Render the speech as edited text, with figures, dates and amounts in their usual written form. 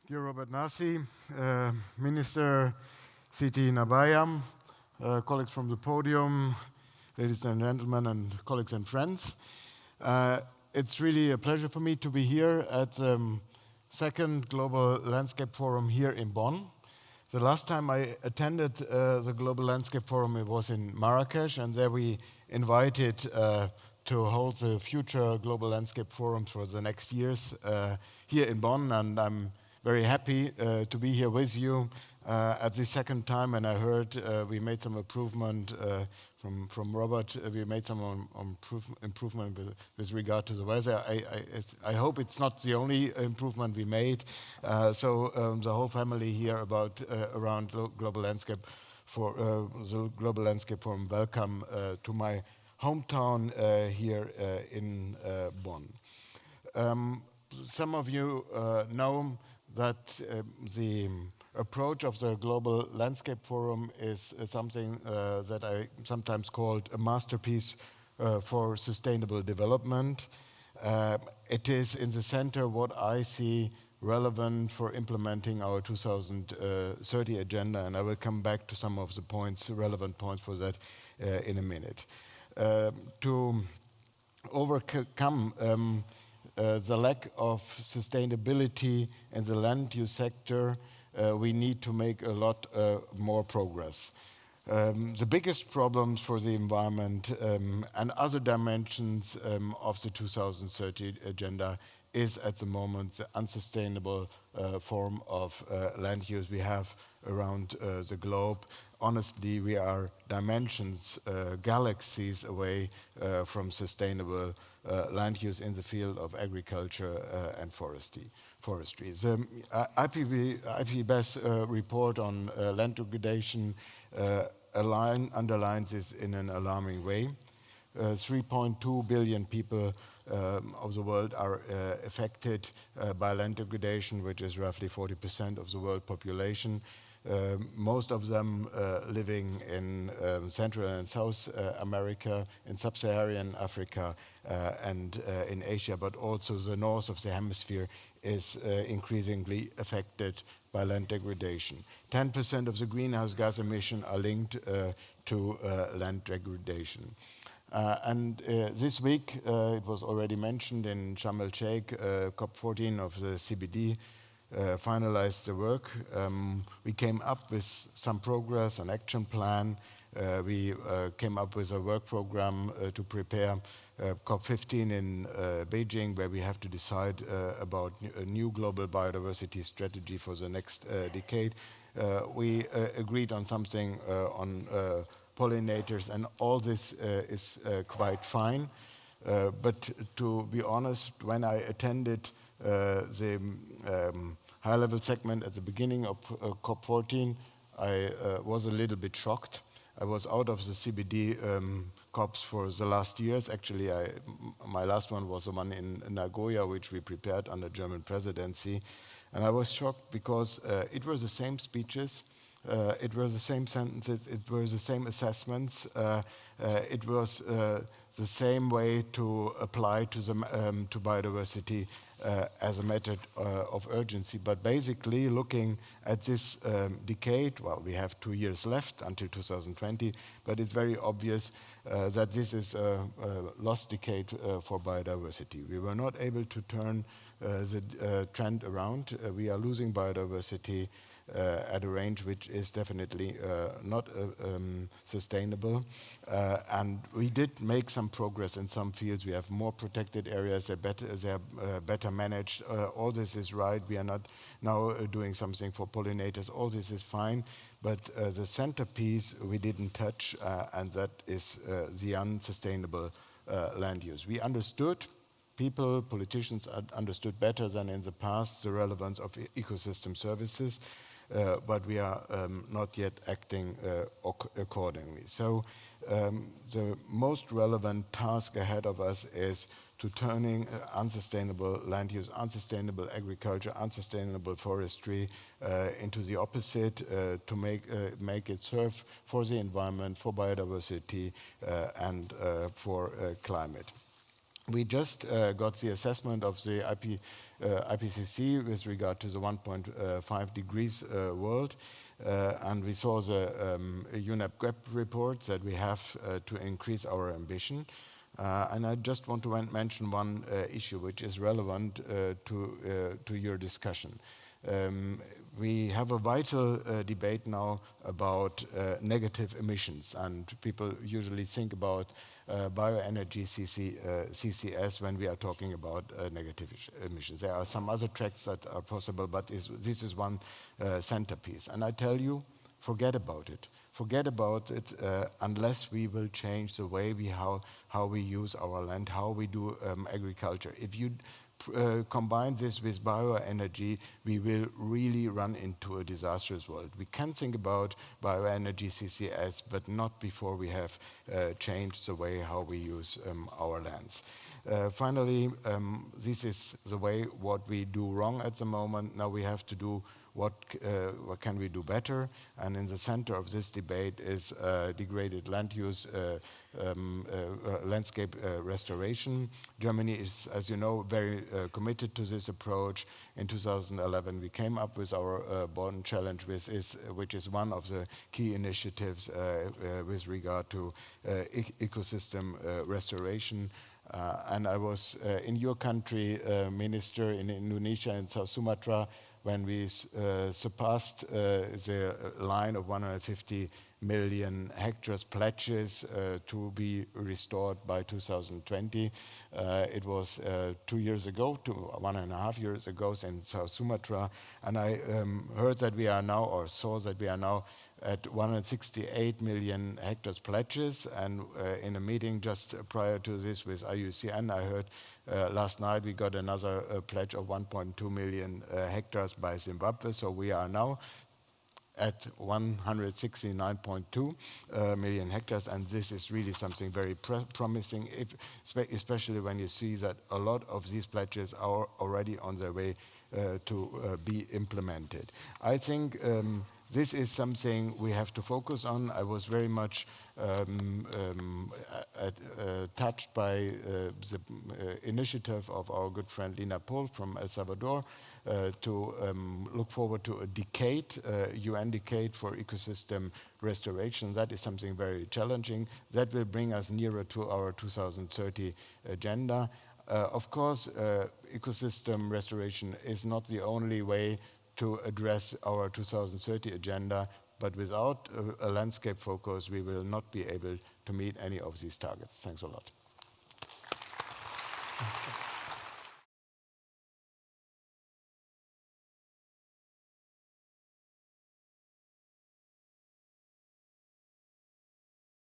Dear Robert Nasi, Minister Siti Nabayam, colleagues from the podium, ladies and gentlemen, and colleagues and friends. It's really a pleasure for me to be here at the second Global Landscape Forum here in Bonn. The last time I attended the Global Landscape Forum, it was in Marrakesh, and there we invited to hold the future Global Landscape Forums for the next years here in Bonn, and I'm very happy to be here with you at the second time. And I heard we made some improvement from Robert. We made some improvement with regard to the weather. I hope it's not the only improvement we made. So the whole family here around Global Landscape for the Global Landscape Forum. Welcome to my hometown here in Bonn. Some of you know that the approach of the Global Landscape Forum is something that I sometimes called a masterpiece for sustainable development. It is in the center what I see relevant for implementing our 2030 agenda, and I will come back to some of the points, relevant points for that in a minute. To overcome the lack of sustainability in the land use sector, we need to make a lot more progress. The biggest problems for the environment and other dimensions of the 2030 agenda is at the moment the unsustainable form of land use we have around the globe. Honestly, we are dimensions, galaxies away from sustainable land use in the field of agriculture and forestry. The IPBES report on land degradation underlines this in an alarming way. 3.2 billion people of the world are affected by land degradation, which is roughly 40% of the world population. Most of them living in Central and South America, in Sub-Saharan Africa, and in Asia, but also the north of the hemisphere is increasingly affected by land degradation. 10% of the greenhouse gas emissions are linked to land degradation. And this week, it was already mentioned in Sharm el-Sheikh, COP14 of the CBD, finalized the work. We came up with some progress, an action plan. We came up with a work program to prepare COP15 in Beijing, where we have to decide about a new global biodiversity strategy for the next decade. We agreed on something on pollinators, and all this is quite fine. But to be honest, when I attended the high-level segment at the beginning of COP14, I was a little bit shocked. I was out of the CBD COPs for the last years. Actually, my last one was the one in Nagoya, which we prepared under German presidency. And I was shocked because it were the same speeches, it were the same sentences, it were the same assessments, it was the same way to apply to biodiversity as a method of urgency. But basically, looking at this decade, well, we have 2 years left until 2020, but it's very obvious that this is a lost decade for biodiversity. We were not able to turn the trend around. We are losing biodiversity at a range which is definitely not sustainable. And we did make some progress in some fields. We have more protected areas, they're better managed. All this is right. We are not now doing something for pollinators. All this is fine. But the centerpiece we didn't touch, and that is the unsustainable land use. We understood, politicians understood better than in the past the relevance of ecosystem services. But we are not yet acting accordingly. So the most relevant task ahead of us is to turning unsustainable land use, unsustainable agriculture, unsustainable forestry into the opposite, to make it serve for the environment, for biodiversity, and for climate. We just got the assessment of the IPCC with regard to the 1.5 degrees world, and we saw the UNEP GAP report that we have to increase our ambition. And I just want to mention one issue which is relevant to your discussion. We have a vital debate now about negative emissions, and people usually think about bioenergy CCS when we are talking about negative emissions. There are some other tracks that are possible, but this is one centerpiece. And I tell you, forget about it. Forget about it unless we will change the way how we use our land, how we do agriculture. If you combine this with bioenergy, we will really run into a disastrous world. We can think about bioenergy CCS, but not before we have changed the way how we use our lands. Finally, this is the way what we do wrong at the moment. Now we have to do what can we do better? And in the center of this debate is degraded land use, landscape restoration. Germany is, as you know, very committed to this approach. In 2011, we came up with our Bonn challenge, which is one of the key initiatives with regard to ecosystem restoration. And I was in your country, Minister, in Indonesia, in South Sumatra, when we surpassed the line of 150 million hectares pledges to be restored by 2020. It was 2 years ago, 1.5 years ago in South Sumatra, and I heard that we are now, or saw that we are now at 168 million hectares pledges, and in a meeting just prior to this with IUCN, I heard last night we got another pledge of 1.2 million hectares by Zimbabwe, so we are now at 169.2 million hectares, and this is really something very promising, especially when you see that a lot of these pledges are already on their way to be implemented. I think this is something we have to focus on. I was very much touched by the initiative of our good friend Lina Pohl from El Salvador to look forward to a decade, UN decade for ecosystem restoration. That is something very challenging. That will bring us nearer to our 2030 agenda. Of course, ecosystem restoration is not the only way to address our 2030 agenda, but without a landscape focus, we will not be able to meet any of these targets. Thanks a lot.